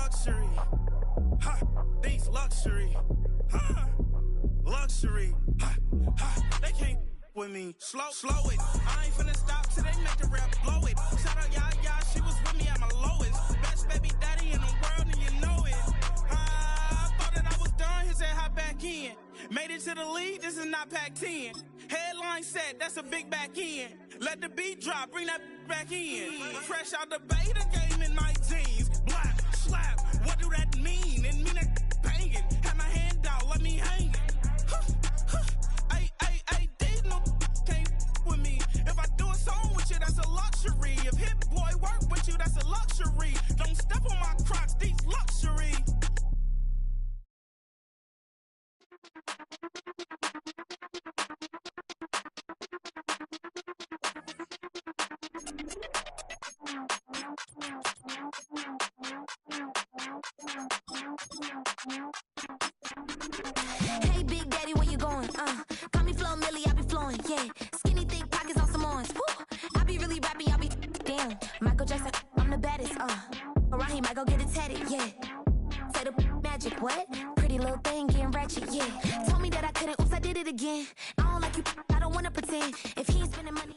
luxury. Ha, these luxury. Ha, luxury. Ha, ha, they can't with me. Slow it. I ain't finna stop till they make the rap blow it. Shout out, yeah, she was with me at my lowest. Best baby daddy in the world, and you know it. I thought that I was done, he said hop back in. Made it to the league, this is not Pac-10. Headline set, that's a big back end. Let the beat drop, bring that back in. Fresh out the beta game in my jeans. Black, slap, what do that mean? It mean that banging. Had my hand out, let me hang it. These no can't with me. If I do a song with you, that's a luxury. If Hit Boy work with you, that's a luxury. Don't step on my Crocs, these luxury. Hey, Big Daddy, where you going? Call me Flo Millie, I be flowing, yeah. Skinny, thick pockets on Samoans. I be really rapping, I be damn. Michael Jackson, I'm the baddest, Around here, might go get it tatted, yeah. Say the magic, what? Pretty little thing getting ratchet, yeah. Told me that I couldn't, oops, I did it again. I don't like you, I don't wanna pretend. If he ain't spending money.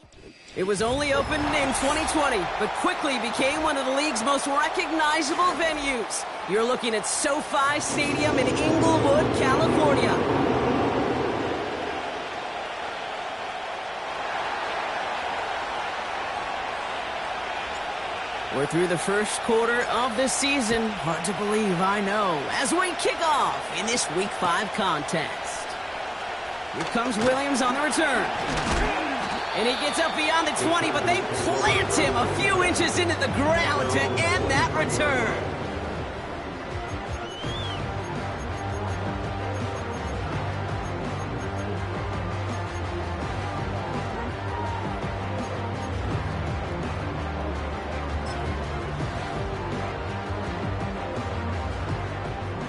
It was only opened in 2020, but quickly became one of the league's most recognizable venues. You're looking at SoFi Stadium in Inglewood, California. We're through the first quarter of the season. Hard to believe, I know, as we kick off in this Week 5 contest. Here comes Williams on the return. And he gets up beyond the 20, but they plant him a few inches into the ground to end that return.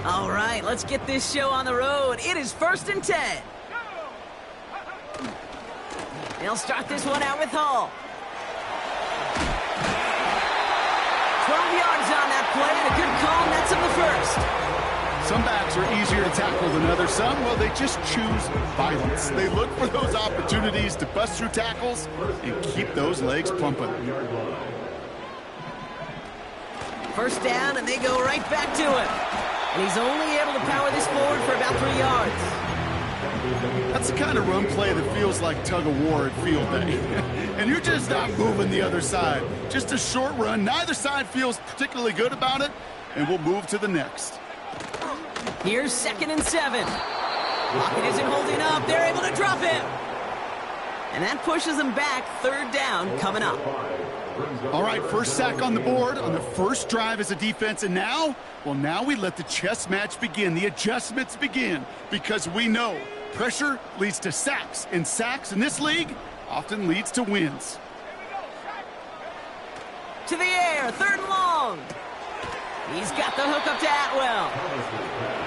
All right, let's get this show on the road. It is 1st and 10. They'll start this one out with Hall. 12 yards on that play, and a good call, and that's in the first. Some backs are easier to tackle than others. Some, well, they just choose violence. They look for those opportunities to bust through tackles and keep those legs pumping. First down, and they go right back to him. And he's only able to power this forward for about 3 yards. That's the kind of run play that feels like tug-of-war at field day. And you're just not moving the other side. Just a short run. Neither side feels particularly good about it, and we'll move to the next. Here's 2nd and 7. Lockett isn't holding up. They're able to drop him. And that pushes them back. 3rd down coming up. All right, first sack on the board on the first drive as a defense, and now, well, now we let the chess match begin, the adjustments begin, because we know pressure leads to sacks, and sacks in this league often leads to wins. To the air, 3rd and long. He's got the hook up to Atwell.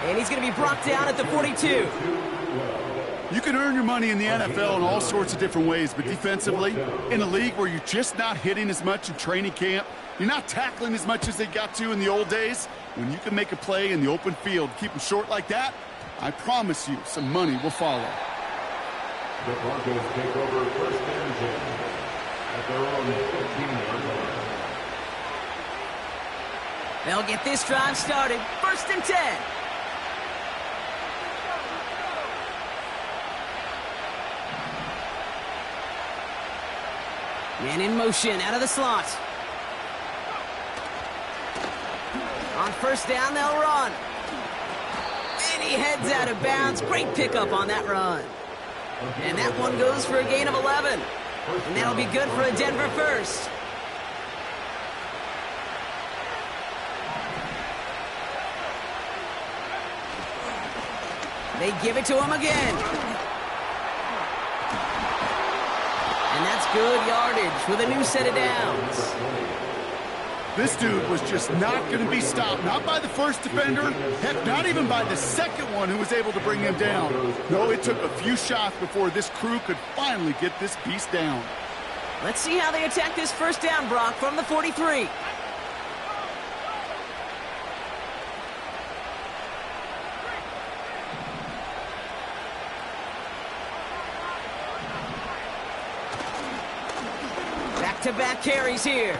And he's going to be brought down at the 42. You can earn your money in the NFL in all sorts of different ways, but defensively, in a league where you're just not hitting as much in training camp, you're not tackling as much as they got to in the old days, when you can make a play in the open field, keep them short like that, I promise you some money will follow. The Broncos take over 1st and 10 at their own 15-yard line. They'll get this drive started. 1st and 10. Man in motion, out of the slot. On 1st down, they'll run. And he heads out of bounds. Great pickup on that run. And that one goes for a gain of 11. And that'll be good for a Denver first. They give it to him again. And that's good yardage with a new set of downs. This dude was just not going to be stopped, not by the first defender, heck, not even by the second one who was able to bring him down. No, it took a few shots before this crew could finally get this beast down. Let's see how they attack this 1st down, Brock, from the 43. back-to-back carries here.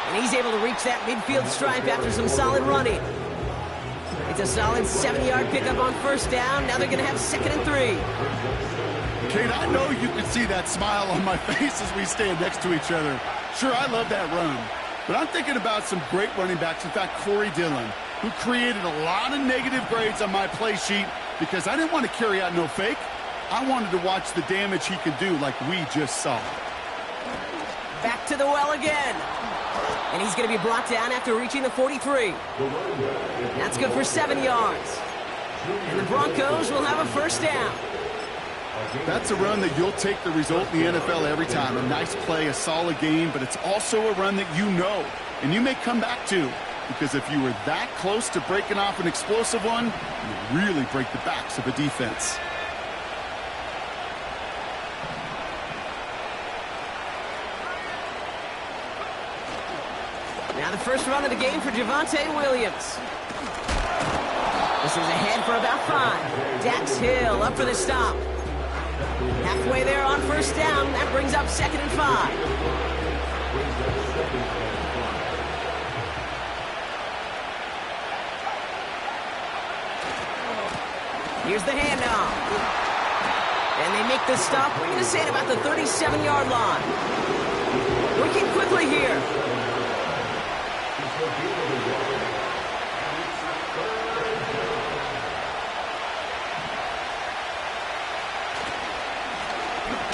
And he's able to reach that midfield stripe after some solid running. It's a solid 7-yard pickup on first down. Now they're going to have 2nd and 3. Kate, I know you can see that smile on my face as we stand next to each other. Sure, I love that run. But I'm thinking about some great running backs. In fact, Corey Dillon, who created a lot of negative grades on my play sheet because I didn't want to carry out no fake. I wanted to watch the damage he could do like we just saw. Back to the well again. And he's going to be brought down after reaching the 43. That's good for 7 yards. And the Broncos will have a first down. That's a run that you'll take the result in the NFL every time. A nice play, a solid game, but it's also a run that you know and you may come back to, because if you were that close to breaking off an explosive one, you really break the backs of a defense. Now the first run of the game for Javonte Williams. This is ahead for about 5. Dax Hill up for the stop. Halfway there on first down. That brings up 2nd and 5. Here's the handoff. And they make the stop. We're going to say at about the 37-yard line. Working quickly here.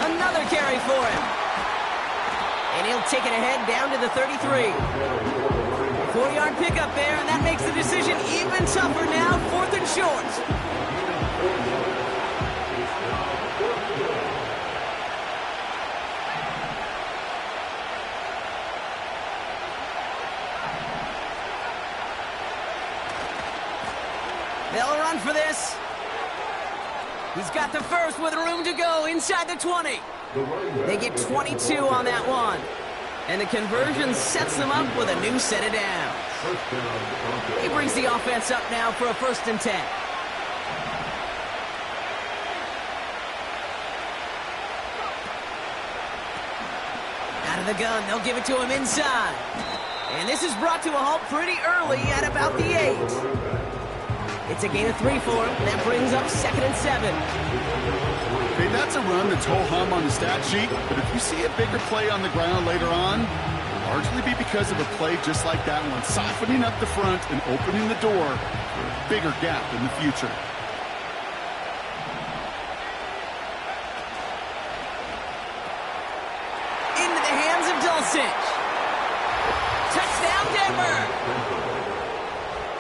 Another carry for him. And he'll take it ahead down to the 33. 4-yard pickup there, and that makes the decision even tougher now. 4th and short. They'll run for this. He's got the first with room to go inside the 20. They get 22 on that one. And the conversion sets them up with a new set of downs. He brings the offense up now for a 1st and 10. Out of the gun, they'll give it to him inside. And this is brought to a halt pretty early at about the 8. It's a gain of 3 for him. That brings up 2nd and 7. Okay, that's a run that's ho-hum on the stat sheet, but if you see a bigger play on the ground later on, it'll largely be because of a play just like that one, softening up the front and opening the door for a bigger gap in the future. Into the hands of Dulcich. Touchdown, Denver!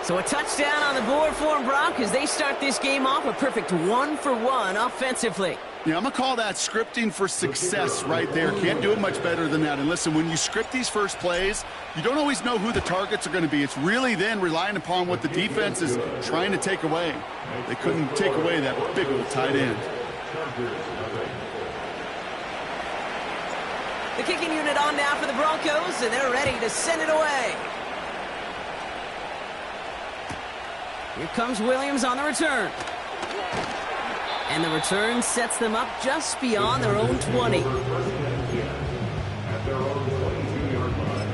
So a touchdown on the board for them, Brock, as they start this game off a perfect 1-for-1 offensively. Yeah, I'm going to call that scripting for success right there. Can't do it much better than that. And listen, when you script these first plays, you don't always know who the targets are going to be. It's really then relying upon what the defense is trying to take away. They couldn't take away that big old tight end. The kicking unit on now for the Broncos, and they're ready to send it away. Here comes Williams on the return. And the return sets them up just beyond their own 20. At their own 22-yard line.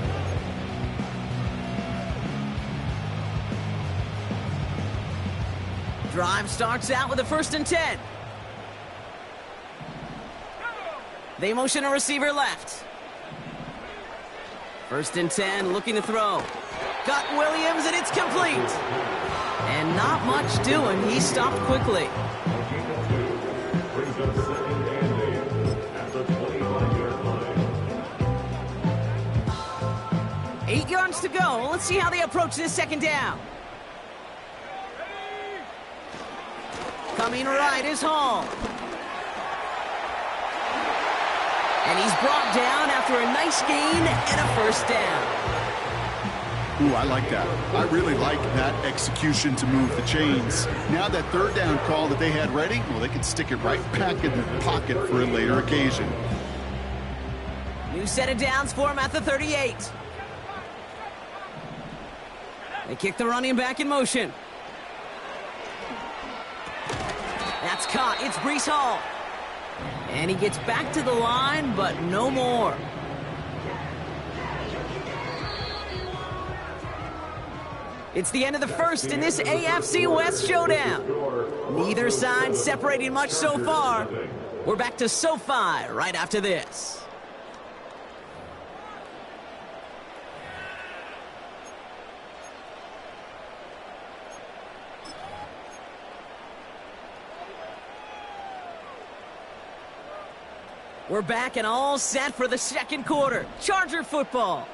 Drive starts out with a 1st and 10. They motion a receiver left. 1st and 10, looking to throw. Got Williams, and it's complete. And not much doing. He stopped quickly. Brings up 2nd and 8 at the 25-yard line. 8 yards to go. Let's see how they approach this 2nd down. Coming right is Hall. And he's brought down after a nice gain and a 1st down. Ooh, I like that. I really like that execution to move the chains. Now that 3rd down call that they had ready, well, they can stick it right back in their pocket for a later occasion. New set of downs for him at the 38. They kick the running back in motion. That's caught. It's Breece Hall. And he gets back to the line, but no more. It's the end of the first in this AFC West showdown. Neither side separating much so far. We're back to SoFi right after this. We're back and all set for the second quarter. Charger football.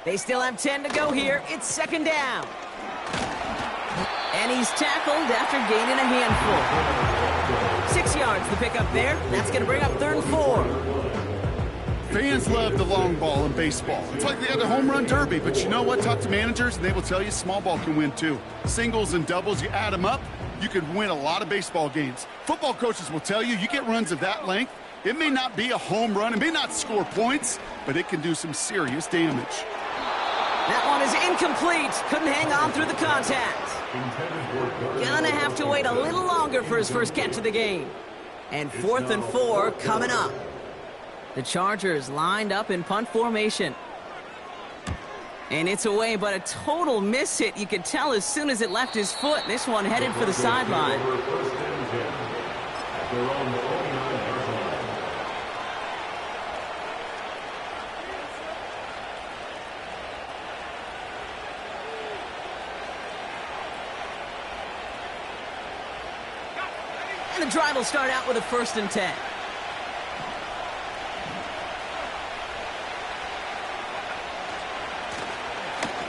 They still have 10 to go here. It's second down. And he's tackled after gaining a handful. 6 yards the pickup there. That's going to bring up 3rd and 4. Fans love the long ball in baseball. It's like they had a home run derby, but you know what? Talk to managers and they will tell you small ball can win too. Singles and doubles, you add them up, you could win a lot of baseball games. Football coaches will tell you get runs of that length. It may not be a home run, it may not score points, but it can do some serious damage. That one is incomplete. Couldn't hang on through the contact. Gonna have to wait a little longer for his first catch of the game. And 4th and 4 coming up. The Chargers lined up in punt formation. And it's away, but a total miss hit. You could tell as soon as it left his foot. This one headed for the sideline. And the drive will start out with a 1st and 10.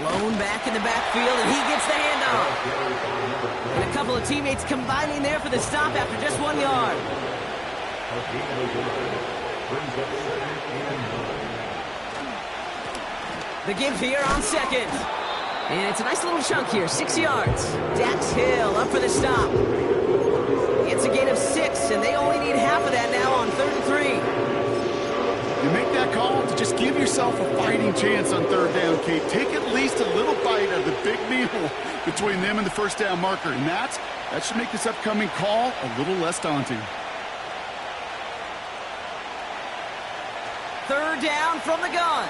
Lone back in the backfield, and he gets the handoff. And a couple of teammates combining there for the stop after just 1 yard. The give here on 2nd. And it's a nice little chunk here, 6 yards. Dax Hill up for the stop. It's a gain of 6, and they only need half of that now on 3rd and 3. You make that call to just give yourself a fighting chance on 3rd down, Kate. Take at least a little bite of the big meal between them and the 1st down marker, and that should make this upcoming call a little less daunting. 3rd down from the gun.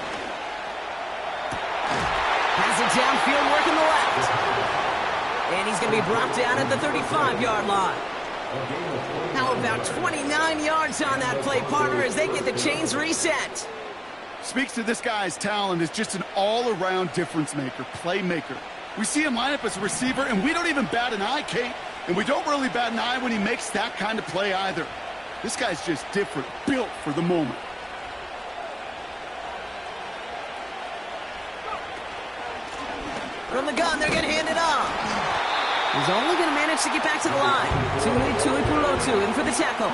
Has it downfield, working the left. And he's going to be brought down at the 35-yard line. How about 29 yards on that play, partner, as they get the chains reset. Speaks to this guy's talent as just an all-around difference maker, playmaker. We see him line up as a receiver, and we don't even bat an eye, Kate. And we don't really bat an eye when he makes that kind of play either. This guy's just different, built for the moment. From the gun, they're going to hand it off. He's only going to manage to get back to the line. Tui Pulotu in for the tackle.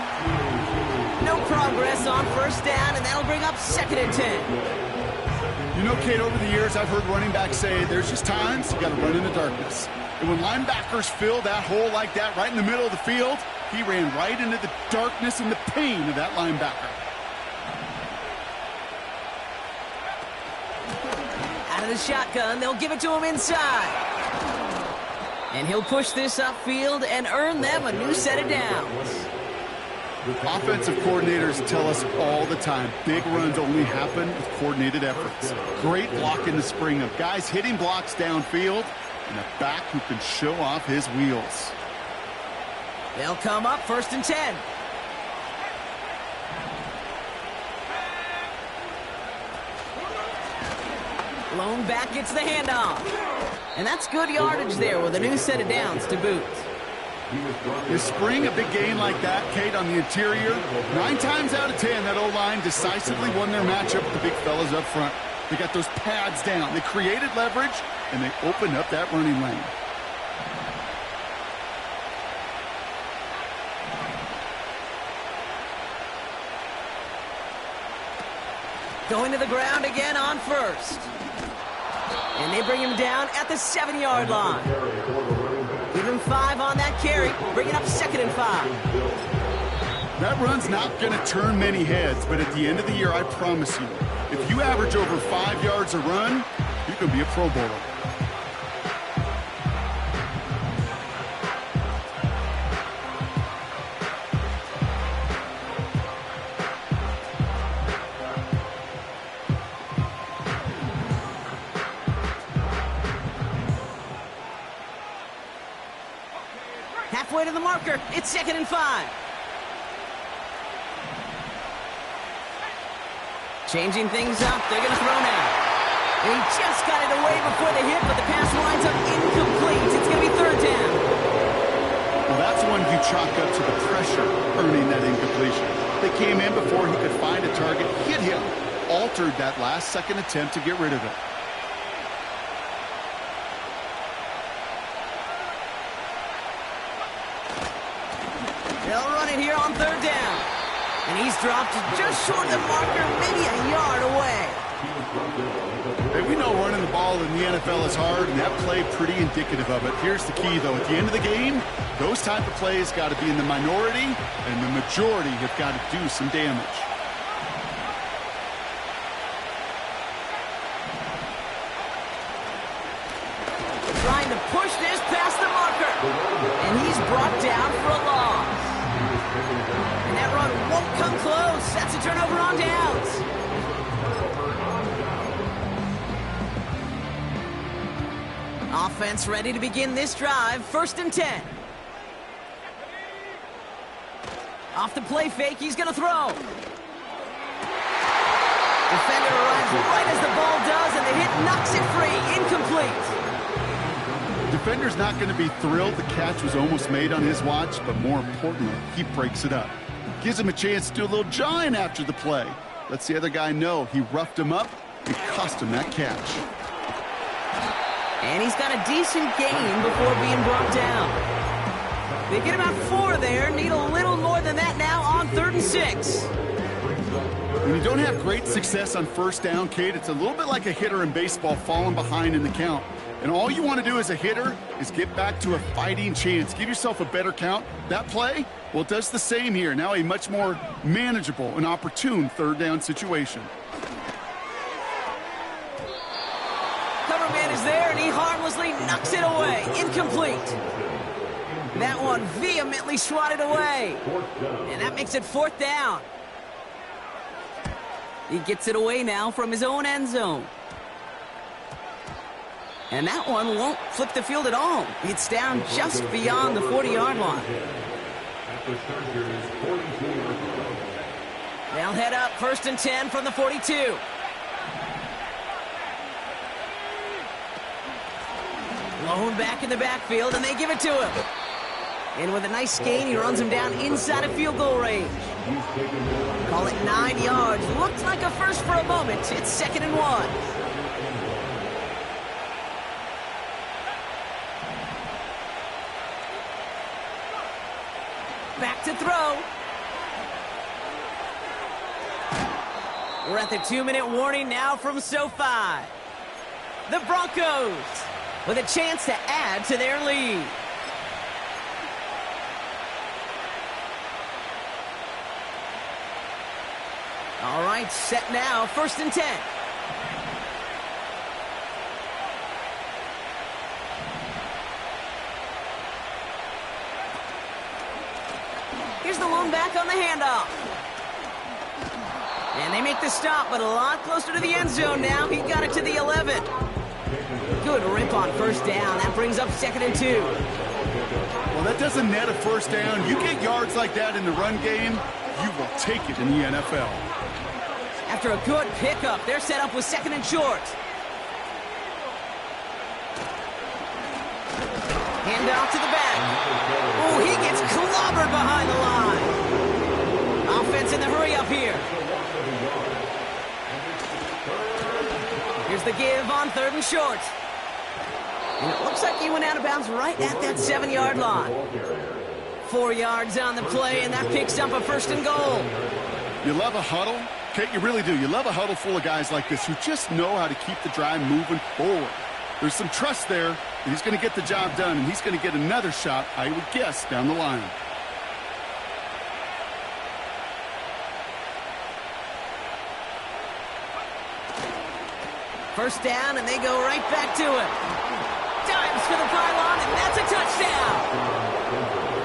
No progress on 1st down, and that'll bring up 2nd and 10. You know, Kate, over the years, I've heard running backs say there's just times you got to run in the darkness. And when linebackers fill that hole like that right in the middle of the field, he ran right into the darkness and the pain of that linebacker. Out of the shotgun, they'll give it to him inside. And he'll push this upfield and earn them a new set of downs. Offensive coordinators tell us all the time, big runs only happen with coordinated efforts. Great block in the spring of guys hitting blocks downfield and a back who can show off his wheels. They'll come up 1st and 10. Lone back gets the handoff. And that's good yardage there with a new set of downs to boot. You spring a big gain like that, Kate, on the interior, 9 times out of 10, that O-line decisively won their matchup with the big fellas up front. They got those pads down. They created leverage, and they opened up that running lane. Going to the ground again on 1st. And they bring him down at the 7-yard line. Give him 5 on that carry, bringing up 2nd and 5. That run's not going to turn many heads, but at the end of the year, I promise you, if you average over 5 yards a run, you can be a Pro Bowler. Halfway to the marker. It's 2nd and 5. Changing things up. They're going to throw now. And he just got it away before the hit, but the pass winds up incomplete. It's going to be 3rd down. Well, that's one you chalk up to the pressure earning that incompletion. They came in before he could find a target, hit him, altered that last-second attempt to get rid of it. They'll run it here on 3rd down. And he's dropped just short of the marker, maybe a yard away. Hey, we know running the ball in the NFL is hard, and that play pretty indicative of it. Here's the key, though. At the end of the game, those type of plays got to be in the minority, and the majority have got to do some damage. Trying to push this past the marker. And he's brought down for a loss. And that run won't come close. That's a turnover on downs. Offense ready to begin this drive. 1st and 10. Off the play fake, he's going to throw. Defender arrives right as the ball does, and the hit knocks it free. Incomplete. Defender's not going to be thrilled the catch was almost made on his watch, but more importantly, he breaks it up. Gives him a chance to do a little jawing after the play. Lets the other guy know he roughed him up and cost him that catch. And he's got a decent gain before being brought down. They get about 4 there, need a little more than that now on 3rd and 6. When you don't have great success on 1st down, Kate, it's a little bit like a hitter in baseball falling behind in the count. And all you want to do as a hitter is get back to a fighting chance. Give yourself a better count. That play, well, it does the same here. Now a much more manageable and opportune 3rd down situation. Cover man is there, and he harmlessly knocks it away. Incomplete. That one vehemently swatted away. And that makes it 4th down. He gets it away now from his own end zone. And that one won't flip the field at all. It's down just beyond the 40-yard line. They'll head up 1st and 10 from the 42. Lone back in the backfield, and they give it to him. And with a nice gain, he runs him down inside of field goal range. Call it 9 yards. Looked like a first for a moment. It's 2nd and 1. Back to throw. We're at the 2-minute warning now from SoFi. The Broncos with a chance to add to their lead. All right, set now, 1st and 10. Here's the lone back on the handoff. And they make the stop, but a lot closer to the end zone now. He got it to the 11. Good rip on 1st down. That brings up 2nd and 2. Well, that doesn't net a 1st down. You get yards like that in the run game, you will take it in the NFL. After a good pickup, they're set up with 2nd and short. Hand off to the back. Oh, he gets clobbered behind the line. Offense in the hurry up here. Here's the give on 3rd and short. And it looks like he went out of bounds right at that 7-yard line. 4 yards on the play, and that picks up a 1st and goal. You love a huddle? Kate, you really do. You love a huddle full of guys like this who just know how to keep the drive moving forward. There's some trust there that he's going to get the job done, and he's going to get another shot, I would guess, down the line. First down, and they go right back to it. Dives for the pylon, and that's a touchdown.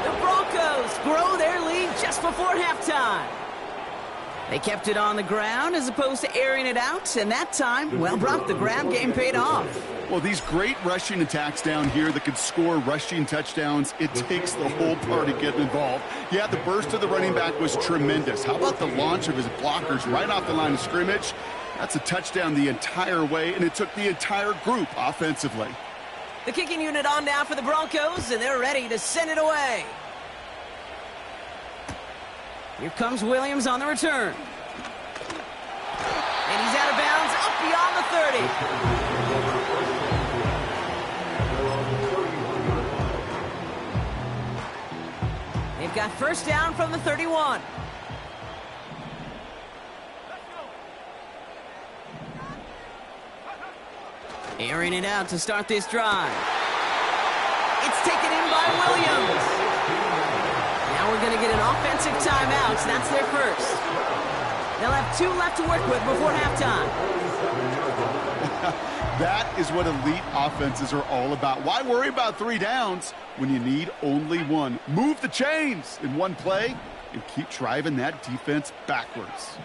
The Broncos grow their lead just before halftime. They kept it on the ground as opposed to airing it out, and that time, well, Brock, the ground game paid off. Well, these great rushing attacks down here that could score rushing touchdowns, it takes the whole party getting involved. Yeah, the burst of the running back was tremendous. How about the launch of his blockers right off the line of scrimmage? That's a touchdown the entire way, and it took the entire group offensively. The kicking unit on now for the Broncos, and they're ready to send it away. Here comes Williams on the return. And he's out of bounds, up beyond the 30. They've got first down from the 31. Airing it out to start this drive. It's taken in by Williams. Now we're going to get an offensive timeout. That's their first. They'll have 2 left to work with before halftime. That is what elite offenses are all about. Why worry about 3 downs when you need only 1? Move the chains in one play and keep driving that defense backwards.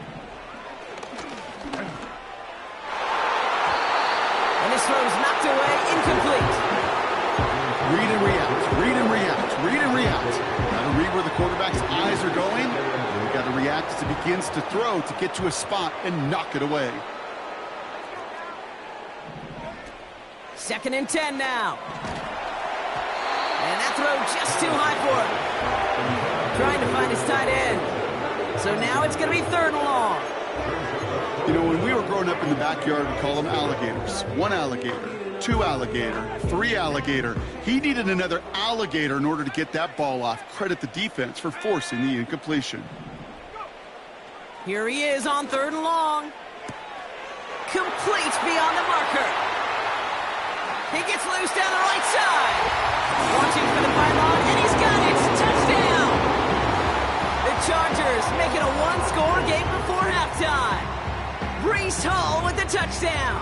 And this throw is knocked away, incomplete. Read and react, read and react, read and react. Got to read where the quarterback's eyes are going. And you got to react as it begins to throw to get to a spot and knock it away. 2nd and 10 now. And that throw just too high for him. Trying to find his tight end. So now it's going to be 3rd and long. You know, when we were growing up in the backyard, we call them alligators. 1 alligator, 2 alligator, 3 alligator. He needed another alligator in order to get that ball off. Credit the defense for forcing the incompletion. Here he is on 3rd and long. Complete beyond the marker. He gets loose down the right side. Watching for the pylon, and he's got it. Touchdown! The Chargers making a 1-score game before halftime. Breece Hall with the touchdown.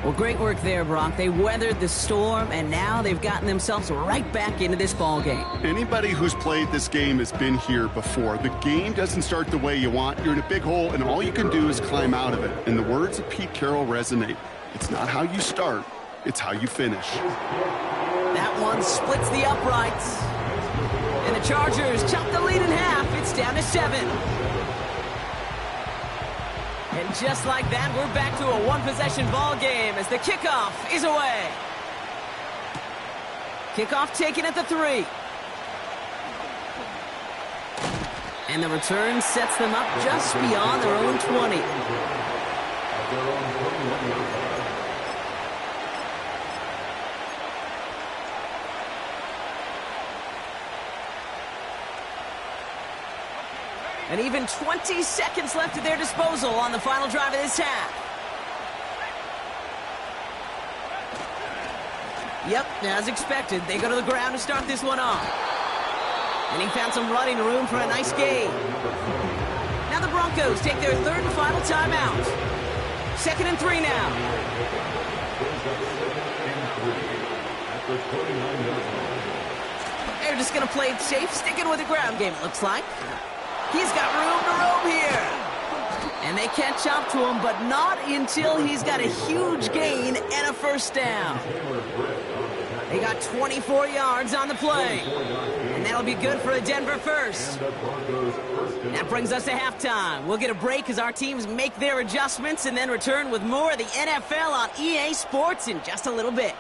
Well, great work there, Brock. They weathered the storm, and now they've gotten themselves right back into this ball game. Anybody who's played this game has been here before. The game doesn't start the way you want. You're in a big hole, and all you can do is climb out of it. And the words of Pete Carroll resonate. It's not how you start, it's how you finish. That one splits the uprights. And the Chargers chop the lead in half. It's down to 7. And just like that, we're back to a 1-possession ball game as the kickoff is away. Kickoff taken at the 3. And the return sets them up just beyond their own 20. And even 20 seconds left at their disposal on the final drive of this half. Yep, as expected, they go to the ground to start this one off. And he found some running room for a nice gain. Now the Broncos take their 3rd and final timeout. 2nd and 3 now. They're just going to play it safe, sticking with the ground game, it looks like. He's got room to roam here. And they can't chop to him, but not until he's got a huge gain and a first down. They got 24 yards on the play. And that'll be good for a Denver first. That brings us to halftime. We'll get a break as our teams make their adjustments and then return with more of the NFL on EA Sports in just a little bit.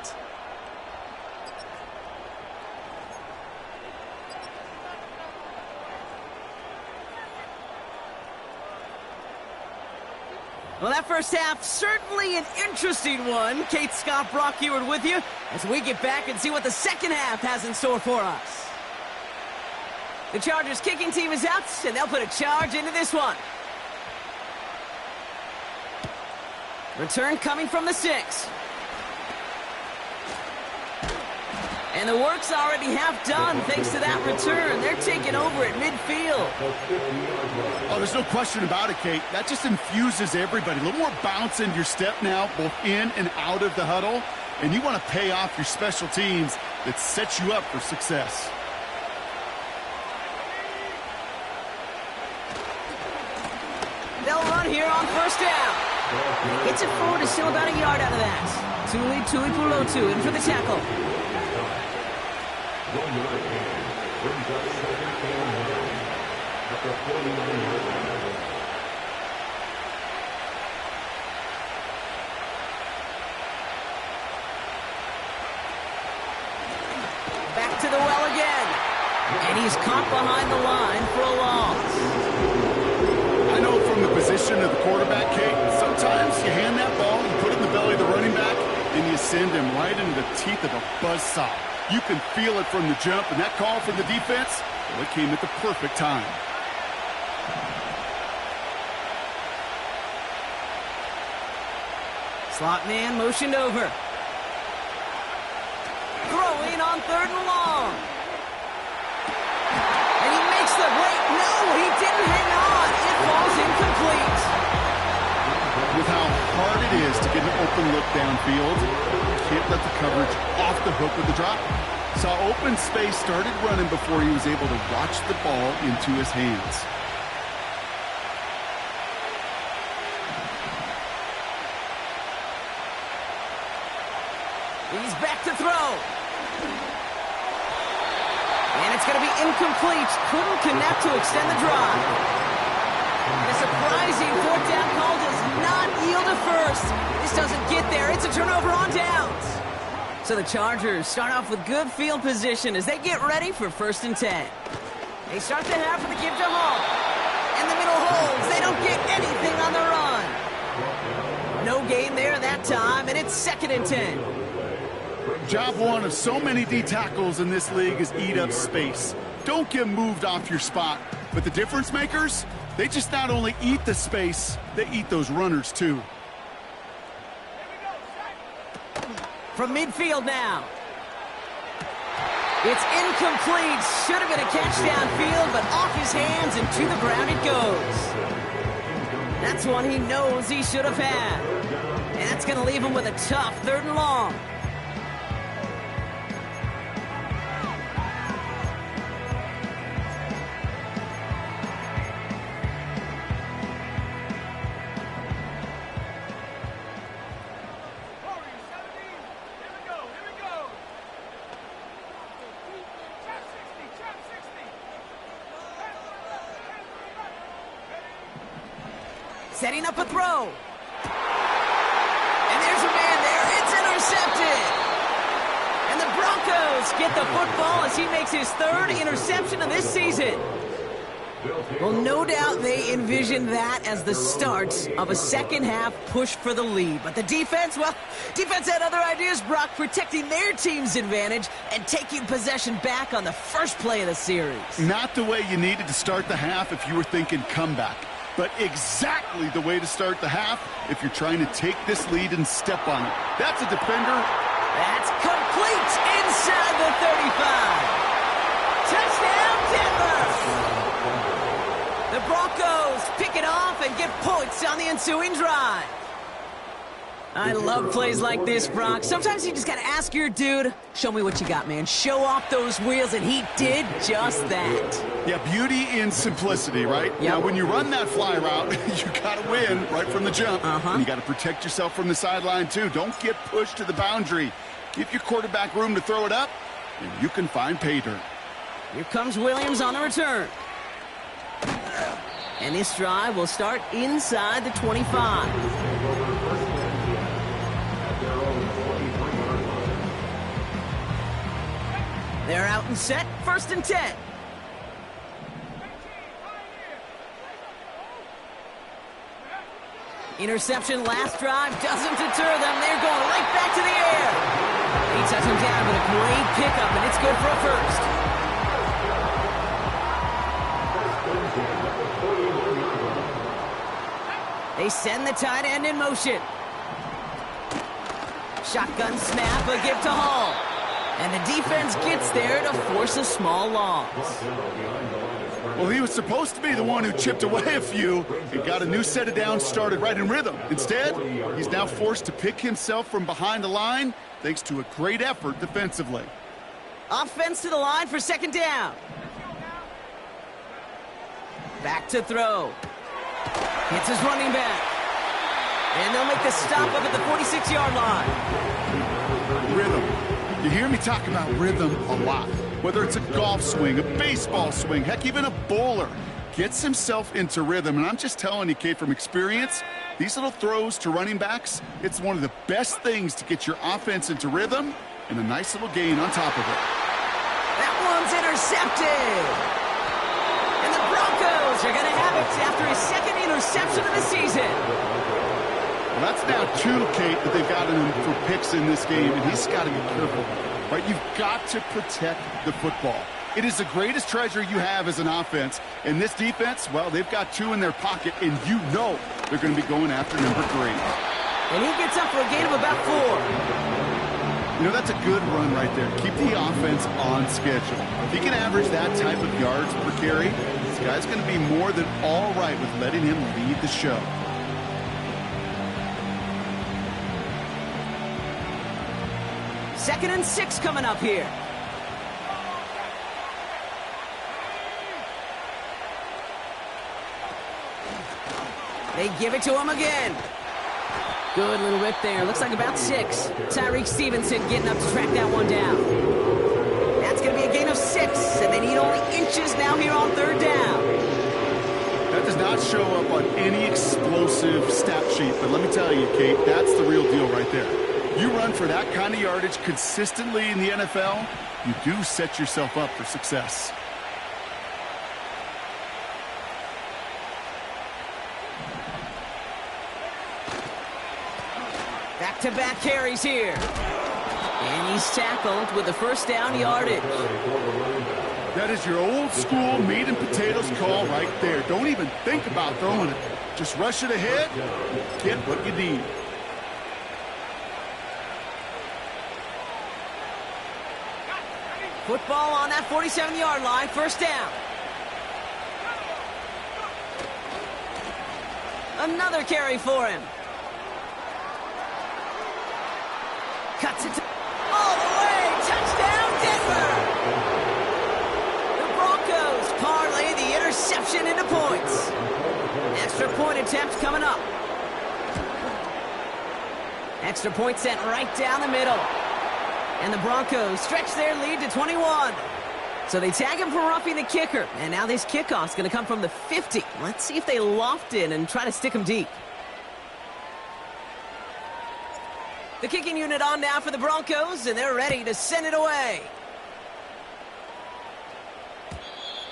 Well, that first half, certainly an interesting one. Kate Scott, Brock Eward with you as we get back and see what the second half has in store for us. The Chargers kicking team is out, and they'll put a charge into this one. Return coming from the 6. And the work's already half done thanks to that return. They're taking over at midfield. Oh, there's no question about it, Kate. That just infuses everybody. A little more bounce into your step now, both in and out of the huddle. And you want to pay off your special teams that sets you up for success. They'll run here on first down. Gets it forward, is still about a yard out of that. Tuli Tuipulotu in for the tackle. Back to the well again. And he's caught behind the line for a loss. I know from the position of the quarterback, Kate, sometimes you hand that ball, you put it in the belly of the running back, and you send him right into the teeth of a buzzsaw. You can feel it from the jump, and that call from the defense, well, it came at the perfect time. Slot man motioned over. Throwing on 3rd and long. And he makes the break. No, he didn't hang on. It falls incomplete. With how hard it is to get an open look downfield, you can't let the coverage off the hook with the drop. Saw open space, started running before he was able to watch the ball into his hands. He's back to throw. And it's going to be incomplete. Couldn't connect to extend the drive. And a surprising 4th down call does not yield a first. This doesn't get there. It's a turnover on downs. So the Chargers start off with good field position as they get ready for 1st and 10. They start the half with a give to Hall. And the middle holds. They don't get anything on the run. No gain there that time, and it's 2nd and 10. Job one of so many D tackles in this league is eat up space. Don't get moved off your spot. But the difference makers, they just not only eat the space, they eat those runners too. From midfield now. It's incomplete. Should have been a catch downfield, but off his hands and to the ground it goes. That's one he knows he should have had. And that's going to leave him with a tough 3rd and long. Setting up a throw. And there's a man there. It's intercepted. And the Broncos get the football as he makes his 3rd interception of this season. Well, no doubt they envisioned that as the start of a second-half push for the lead. But the defense, well, defense had other ideas, Brock, protecting their team's advantage and taking possession back on the first play of the series. Not the way you needed to start the half if you were thinking comeback. But exactly the way to start the half if you're trying to take this lead and step on it. That's a defender. That's complete inside the 35. Touchdown, Denver! The Broncos pick it off and get points on the ensuing drive. I love plays like this, Brock. Sometimes you just got to ask your dude, show me what you got, man. Show off those wheels, and he did just that. Yeah, beauty in simplicity, right? Yep. Now, when you run that fly route, you got to win right from the jump. And you got to protect yourself from the sideline, too. Don't get pushed to the boundary. Give your quarterback room to throw it up, and you can find pay dirt. Here comes Williams on the return. And this drive will start inside the 25. They're out and set, 1st and 10. Interception last drive doesn't deter them. They're going right back to the air. He touches him down, but a great pickup, and it's good for a first. They send the tight end in motion. Shotgun snap, a give to Hall. And the defense gets there to force a small loss. Well, he was supposed to be the one who chipped away a few and got a new set of downs started right in rhythm. Instead, he's now forced to pick himself from behind the line thanks to a great effort defensively. Offense to the line for 2nd down. Back to throw. Hits his running back. And they'll make the stop up at the 46-yard line. Rhythm. You hear me talk about rhythm a lot. Whether it's a golf swing, a baseball swing, heck, even a bowler gets himself into rhythm. And I'm just telling you, Kate, from experience, these little throws to running backs, it's one of the best things to get your offense into rhythm and a nice little gain on top of it. That one's intercepted. And the Broncos are going to have it after his second interception of the season. Well, that's now 2, Kate, that they've got him for picks in this game, and he's got to be careful. Right? You've got to protect the football. It is the greatest treasure you have as an offense. And this defense, well, they've got 2 in their pocket, and you know they're going to be going after number 3. And he gets up for a gain of about 4. You know, that's a good run right there. Keep the offense on schedule. If he can average that type of yards per carry, this guy's going to be more than all right with letting him lead the show. Second and 6 coming up here. They give it to him again. Good little rip there. Looks like about 6. Tyreek Stevenson getting up to track that one down. That's going to be a gain of 6, and they need only inches now here on 3rd down. That does not show up on any explosive stat sheet, but let me tell you, Kate, that's the real deal right there. You run for that kind of yardage consistently in the NFL, you do set yourself up for success. Back-to-back carries here. And he's tackled with the first down yardage. That is your old school meat and potatoes call right there. Don't even think about throwing it. Just rush it ahead, get what you need. Football on that 47-yard line, first down. Another carry for him. Cuts it all the way. Touchdown, Denver. The Broncos parlay the interception into points. Extra point attempt coming up. Extra point sent right down the middle. And the Broncos stretch their lead to 21. So they tag him for roughing the kicker. And now this kickoff's going to come from the 50. Let's see if they loft in and try to stick him deep. The kicking unit on now for the Broncos, and they're ready to send it away.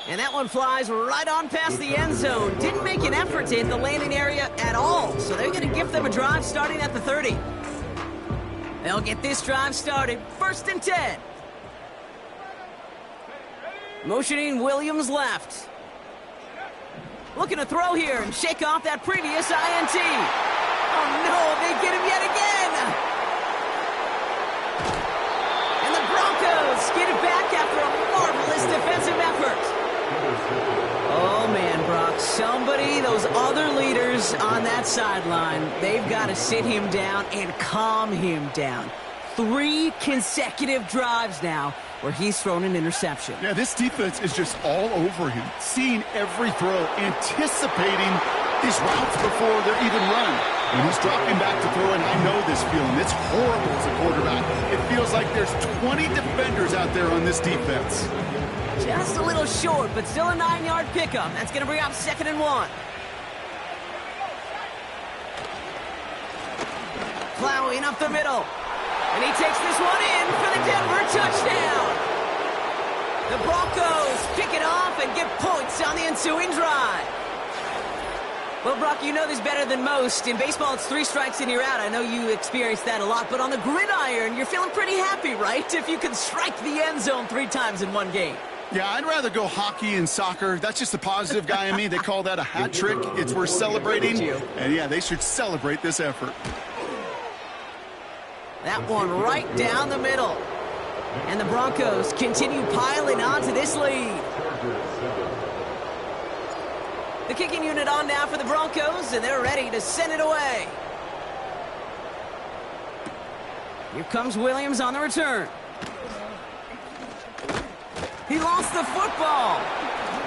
And that one flies right on past the end zone. Didn't make an effort to hit the landing area at all. So they're going to give them a drive starting at the 30. They'll get this drive started. 1st and 10. Motioning Williams left. Looking to throw here and shake off that previous INT. Oh no, they get him yet again. And the Broncos get it back after a marvelous defensive effort. Oh man, Brock, those other leaders on that sideline, they've got to sit him down and calm him down. 3 consecutive drives now where he's thrown an interception. Yeah, this defense is just all over him, seeing every throw, anticipating these routes before they're even run. When he's dropping back to throw, and I know this feeling, it's horrible as a quarterback. It feels like there's 20 defenders out there on this defense. Just a little short, but still a 9-yard pickup. That's going to bring up 2nd and 1. Plowing up the middle. And he takes this one in for the Denver touchdown. The Broncos pick it off and get points on the ensuing drive. Well, Brock, you know this better than most. In baseball, it's 3 strikes and you're out. I know you experienced that a lot, but on the gridiron, you're feeling pretty happy, right? If you can strike the end zone 3 times in one game. Yeah, I'd rather go hockey and soccer. That's just the positive guy in me. They call that a hat trick. It's worth celebrating. And yeah, they should celebrate this effort. That one right down the middle. And the Broncos continue piling on to this lead. The kicking unit on now for the Broncos, and they're ready to send it away. Here comes Williams on the return. He lost the football,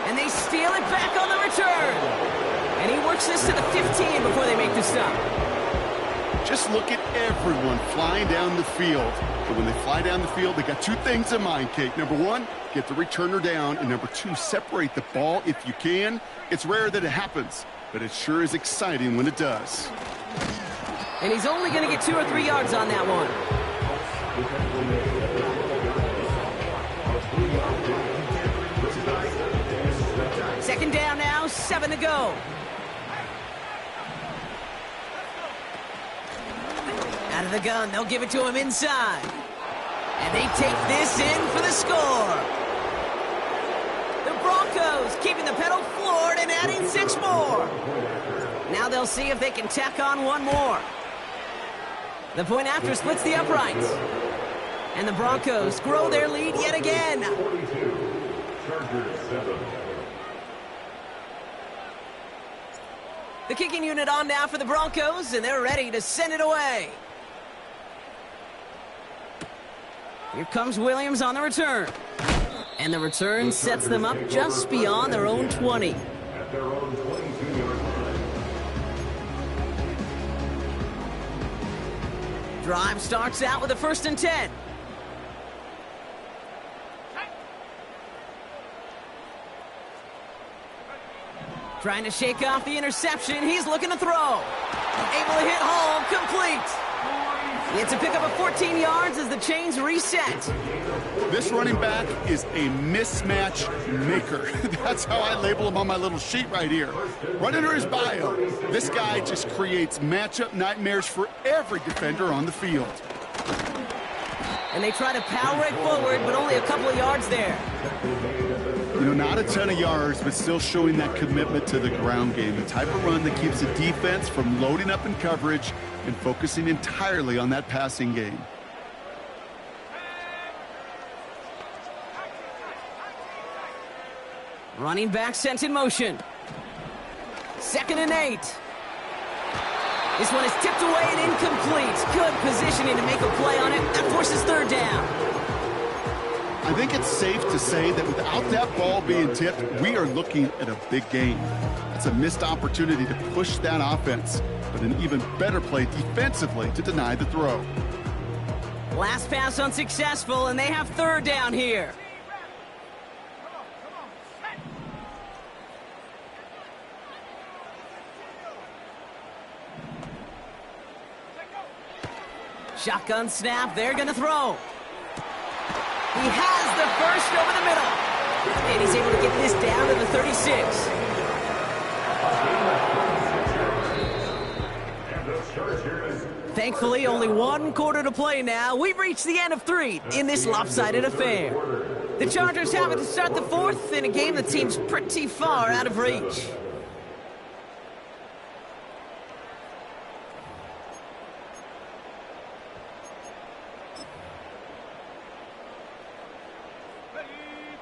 and they steal it back on the return. And he works this to the 15 before they make the stop. Just look at everyone flying down the field. But when they fly down the field, they got two things in mind, Kate. Number one, get the returner down. And number two, separate the ball if you can. It's rare that it happens, but it sure is exciting when it does. And he's only going to get 2 or 3 yards on that one. Second down now, 7 to go. Out of the gun, they'll give it to him inside. And they take this in for the score. The Broncos keeping the pedal floored and adding 6 more. Now they'll see if they can tack on 1 more. The point after splits the uprights. And the Broncos grow their lead yet again. 42, Chargers 7. The kicking unit on now for the Broncos, and they're ready to send it away. Here comes Williams on the return. And the return sets them up just beyond their own 20. At their own 22-yard line. Drive starts out with a 1st and 10. Trying to shake off the interception. He's looking to throw. Able to hit home. Complete. It's a pickup of 14 yards as the chains reset. This running back is a mismatch maker. That's how I label him on my little sheet right here. Right under his bio, this guy just creates matchup nightmares for every defender on the field. And they try to power right forward, but only a couple of yards there. You know, not a ton of yards, but still showing that commitment to the ground game. The type of run that keeps the defense from loading up in coverage and focusing entirely on that passing game. Running back sent in motion. 2nd and 8. This one is tipped away and incomplete. Good positioning to make a play on it. That forces 3rd down. I think it's safe to say that without that ball being tipped, we are looking at a big game. It's a missed opportunity to push that offense, but an even better play defensively to deny the throw. Last pass unsuccessful, and they have 3rd down here. Shotgun snap, they're going to throw. He has the first over the middle. And he's able to get this down to the 36. Thankfully, only 1 quarter to play now. We've reached the end of 3 in this lopsided affair. The Chargers have it to start the 4th in a game that seems pretty far out of reach.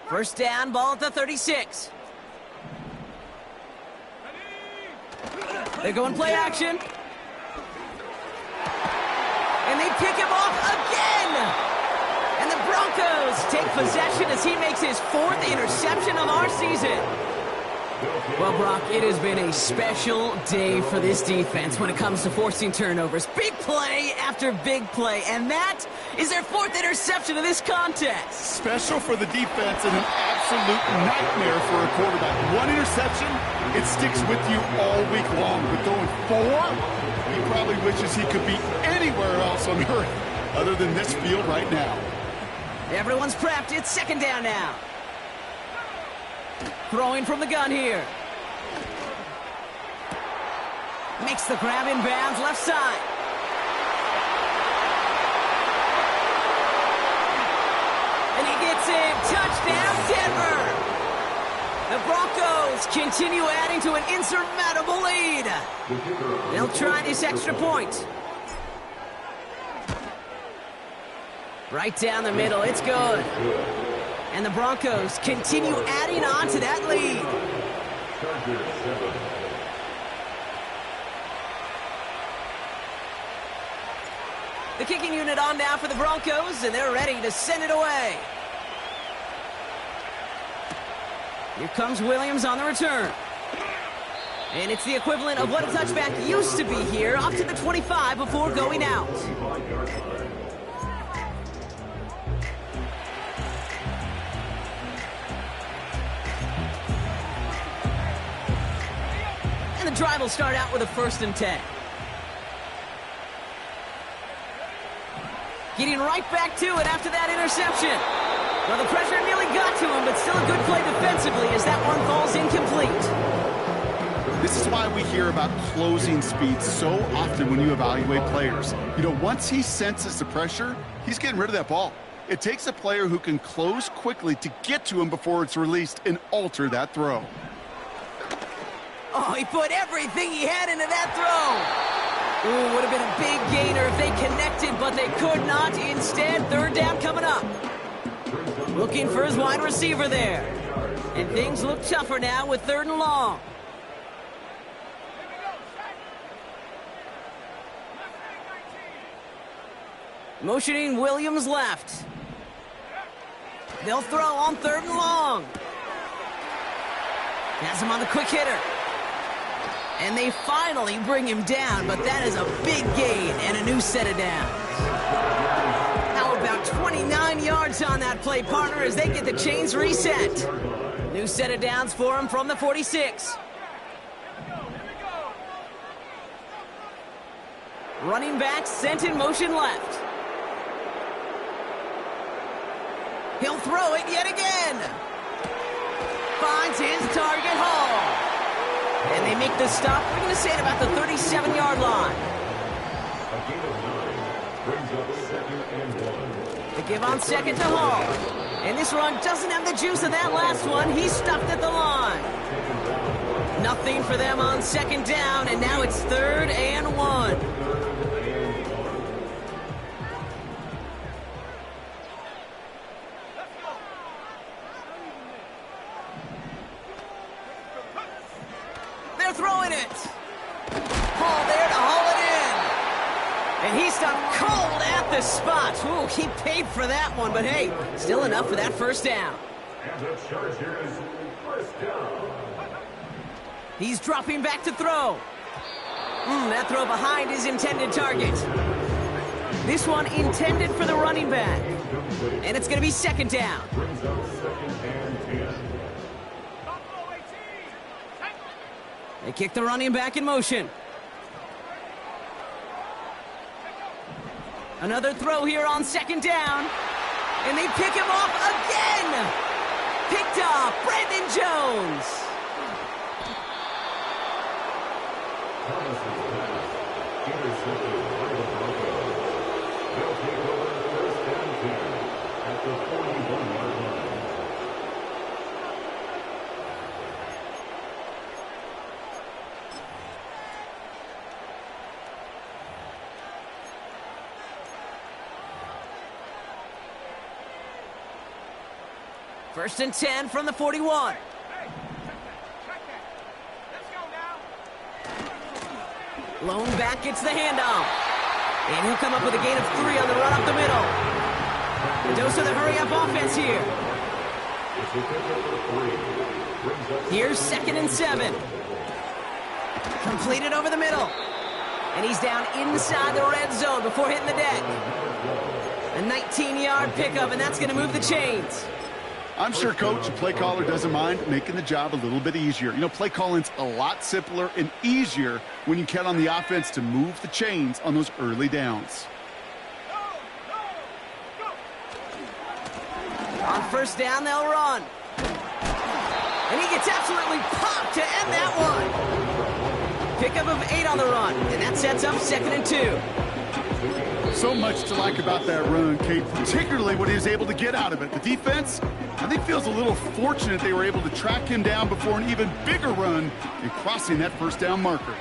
First down, ball at the 36. They're going play action. And they pick him off again. And the Broncos take possession as he makes his 4th interception of our season. Well, Brock, it has been a special day for this defense when it comes to forcing turnovers. Big play after big play, and that is their 4th interception of this contest. Special for the defense and an absolute nightmare for a quarterback. 1 interception, it sticks with you all week long. But going 4, he probably wishes he could be anywhere else on earth other than this field right now. Everyone's prepped. It's 2nd down now. Throwing from the gun here. Makes the grab in bounds, left side. And he gets in. Touchdown, Denver. The Broncos continue adding to an insurmountable lead. They'll try this extra point. Right down the middle. It's good. And the Broncos continue adding on to that lead. The kicking unit on now for the Broncos, and they're ready to send it away. Here comes Williams on the return. And it's the equivalent of what a touchback used to be here, up to the 25 before going out. And the drive will start out with a 1st and 10. Getting right back to it after that interception. Well, the pressure nearly got to him, but still a good play defensively as that one falls incomplete. This is why we hear about closing speed so often when you evaluate players. You know, once he senses the pressure, he's getting rid of that ball. It takes a player who can close quickly to get to him before it's released and alter that throw. Oh, he put everything he had into that throw. Ooh, would have been a big gainer if they connected, but they could not. Instead, 3rd down coming up. Looking for his wide receiver there. And things look tougher now with 3rd and long. Motioning Williams left. They'll throw on 3rd and long. Has him on the quick hitter. And they finally bring him down, but that is a big gain and a new set of downs. How about 29 yards on that play, partner, as they get the chains reset. New set of downs for him from the 46. Running back sent in motion left. He'll throw it yet again. Finds his target, Hall. And they make the stop. We're going to say it about the 37-yard line. They give on 2nd to Hall. And this run doesn't have the juice of that last one. He's stuffed at the line. Nothing for them on 2nd down, and now it's 3rd and 1. Throwing it. Hall there to haul it in. And he stopped cold at the spot. Ooh, he paid for that one, but hey, still enough for that 1st down. And the charge here is 1st down. He's dropping back to throw. That throw behind his intended target. This one intended for the running back. And it's going to be 2nd down. Brings up 2nd and 10. They kick the running back in motion. Another throw here on 2nd down. And they pick him off again. Picked off Brandon Jones. Thomas is back. Intercepted by the Broncos. They'll take over 1st and 10 at the 41-yard line. First and 10 from the 41. Lone back gets the handoff. And he'll come up with a gain of 3 on the run up the middle. A dose of the hurry-up offense here. Here's 2nd and 7. Completed over the middle. And he's down inside the red zone before hitting the deck. A 19-yard pickup, and that's going to move the chains. I'm sure, Coach, the play caller doesn't mind making the job a little bit easier. You know, play calling's a lot simpler and easier when you count on the offense to move the chains on those early downs. On 1st down, they'll run. And he gets absolutely popped to end that one. Pickup of 8 on the run, and that sets up 2nd and 2. So much to like about that run, Kate, particularly what he was able to get out of it. The defense, I think, feels a little fortunate they were able to track him down before an even bigger run and crossing that 1st down marker.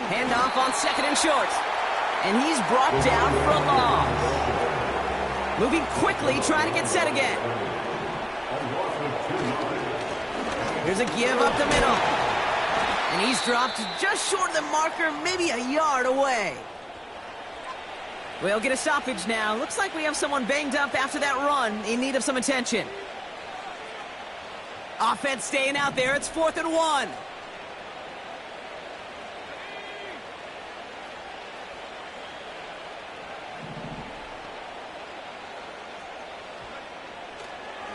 Handoff on 2nd and short. And he's brought down for a loss. Moving quickly, trying to get set again. Here's a give up the middle. And he's dropped just short of the marker, maybe a yard away. We'll get a stoppage now. Looks like we have someone banged up after that run, in need of some attention. Offense staying out there. It's 4th and 1.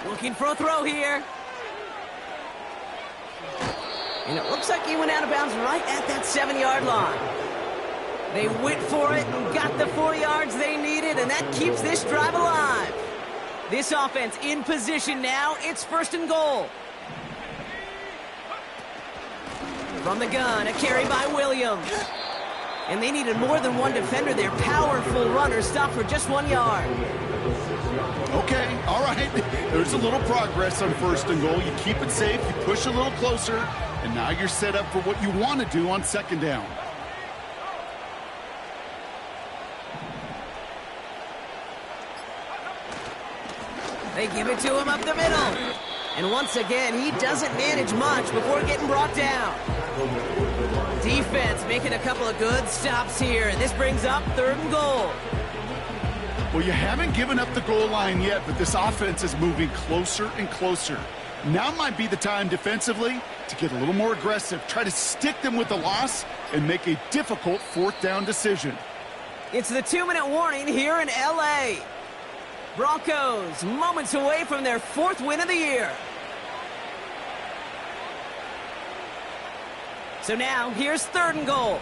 Looking for a throw here. And it looks like he went out of bounds right at that 7-yard line. They went for it and got the 4 yards they needed, and that keeps this drive alive. This offense in position now. It's 1st and goal. From the gun, a carry by Williams. And they needed more than one defender. Their powerful runner stopped for just 1 yard. Okay, all right. There's a little progress on 1st and goal. You keep it safe, you push a little closer, and now you're set up for what you want to do on 2nd down. They give it to him up the middle. And once again, he doesn't manage much before getting brought down. Defense making a couple of good stops here. And this brings up 3rd and goal. Well, you haven't given up the goal line yet, but this offense is moving closer and closer. Now might be the time defensively to get a little more aggressive. Try to stick them with the loss and make a difficult 4th down decision. It's the 2-minute warning here in L.A. Broncos moments away from their 4th win of the year. So now, here's 3rd and goal.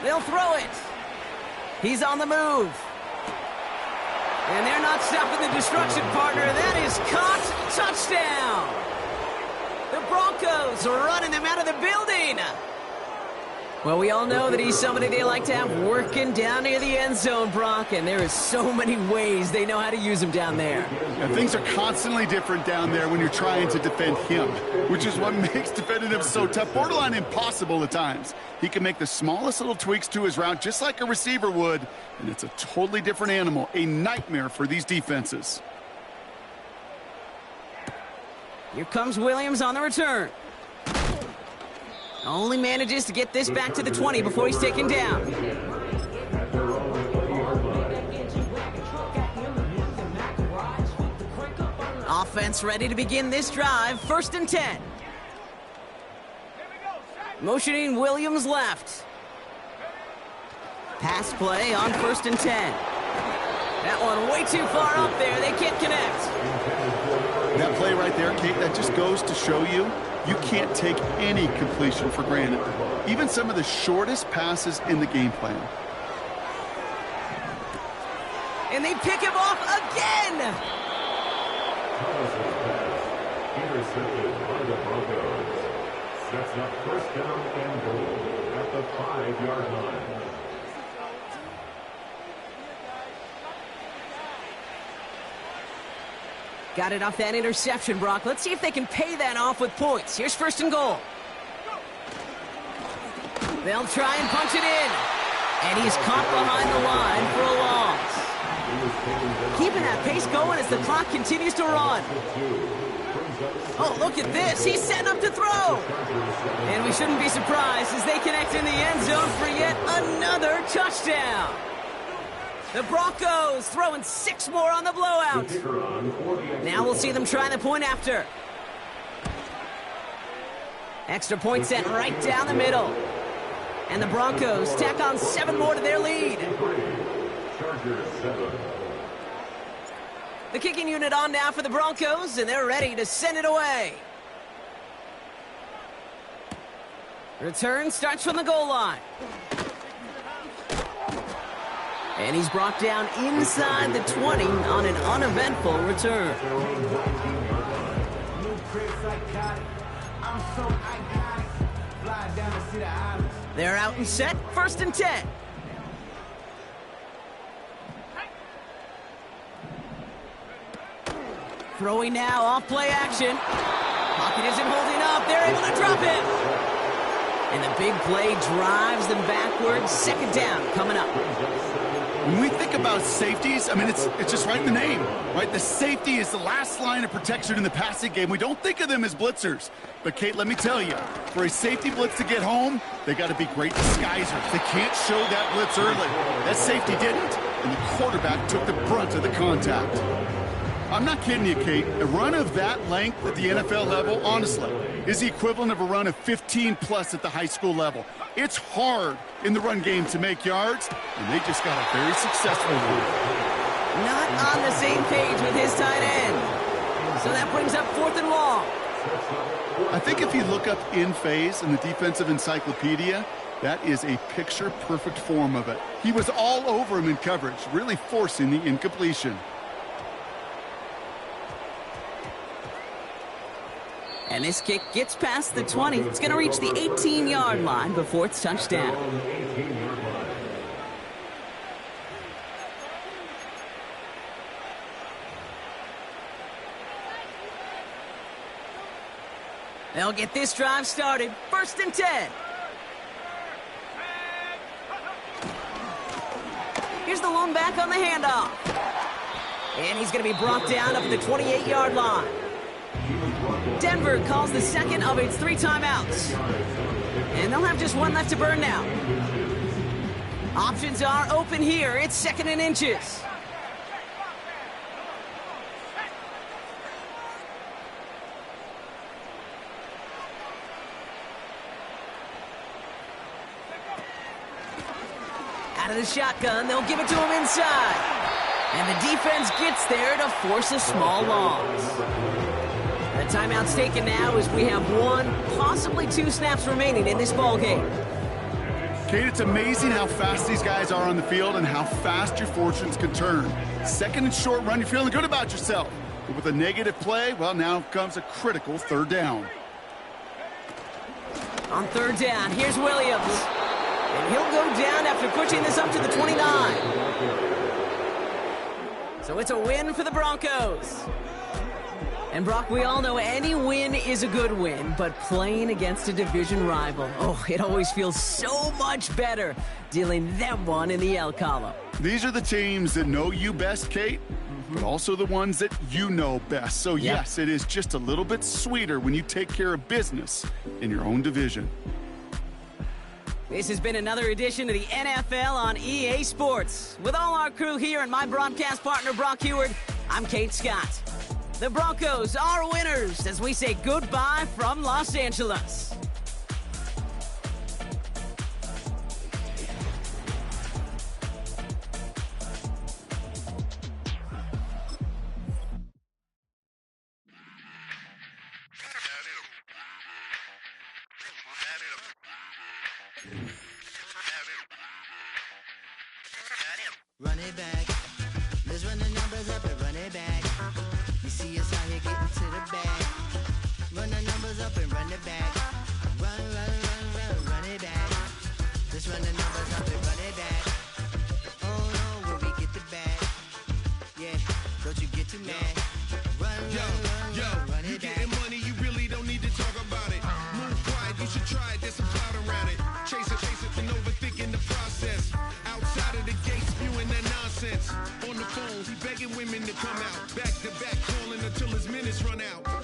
They'll throw it. He's on the move. And they're not stopping the destruction, partner. That is caught. Touchdown. The Broncos are running them out of the building. Well, we all know that he's somebody they like to have working down near the end zone, Brock, and there is so many ways they know how to use him down there. And things are constantly different down there when you're trying to defend him, which is what makes defending him so tough, borderline impossible at times. He can make the smallest little tweaks to his route just like a receiver would, and it's a totally different animal, a nightmare for these defenses. Here comes Williams on the return. Only manages to get this back to the 20 before he's taken down. Offense ready to begin this drive. 1st and 10. Motioning Williams left. Pass play on 1st and 10. That one way too far up there. They can't connect. That play right there, Kate, that just goes to show you can't take any completion for granted. Even some of the shortest passes in the game plan. And they pick him off again! Thomas's pass intercepted by the Broncos. Sets up 1st down and goal at the 5-yard line. Got it off that interception, Brock. Let's see if they can pay that off with points. Here's 1st and goal. They'll try and punch it in. And he's caught behind the line for a loss. Keeping that pace going as the clock continues to run. Oh, look at this. He's setting up to throw. And we shouldn't be surprised as they connect in the end zone for yet another touchdown. The Broncos throwing 6 more on the blowout. Now we'll see them try the point after. Extra point set right down the middle. And the Broncos tack on 7 more to their lead. The kicking unit on now for the Broncos, and they're ready to send it away. Return starts from the goal line. And he's brought down inside the 20 on an uneventful return. They're out and set, 1st and 10. Throwing now, off play action. Pocket isn't holding up, they're able to drop him. And the big play drives them backwards. 2nd down coming up. When we think about safeties, I mean, it's just right in the name, right? The safety is the last line of protection in the passing game. We don't think of them as blitzers. But, Kate, let me tell you, for a safety blitz to get home, they got to be great disguisers. They can't show that blitz early. That safety didn't, and the quarterback took the brunt of the contact. I'm not kidding you, Kate. A run of that length at the NFL level, honestly, is the equivalent of a run of 15-plus at the high school level. It's hard in the run game to make yards, and they just got a very successful one. Not on the same page with his tight end. So that brings up 4th and long. I think if you look up in phase in the defensive encyclopedia, that is a picture-perfect form of it. He was all over him in coverage, really forcing the incompletion. And this kick gets past the 20. It's going to reach the 18-yard line before it's touchdown. They'll get this drive started. 1st and 10. Here's the lone back on the handoff. And he's going to be brought down up at the 28-yard line. Denver calls the second of its 3 timeouts. And they'll have just 1 left to burn now. Options are open here. It's 2nd and inches. Out of the shotgun, they'll give it to him inside. And the defense gets there to force a small loss. The timeout's taken now as we have 1, possibly 2 snaps remaining in this ball game. Kate, it's amazing how fast these guys are on the field and how fast your fortunes can turn. 2nd and short run, you're feeling good about yourself. But with a negative play, well, now comes a critical 3rd down. On 3rd down, here's Williams. And he'll go down after pushing this up to the 29. So it's a win for the Broncos. And Brock, we all know any win is a good win, but playing against a division rival, oh, it always feels so much better dealing them one in the L column. These are the teams that know you best, Kate, but also the ones that you know best. So, yes, it is just a little bit sweeter when you take care of business in your own division. This has been another edition of the NFL on EA Sports. With all our crew here and my broadcast partner, Brock Heward, I'm Kate Scott. The Broncos are winners as we say goodbye from Los Angeles. Run it back. Let's run the numbers up and run it back. You see us out here getting to the bag. Run the numbers up and run it back. Run it back. Let's run the numbers up and run it back. Oh no, when we get the bag. Yeah, don't you get too mad. Run it back. You getting money, you really don't need to talk about it. Move quiet, you should try it, there's some cloud around it. Chase it, and overthinking the process. Outside of the gate, spewing that nonsense. On the phone, he begging women to come out. Back to back, calling until his minutes run out.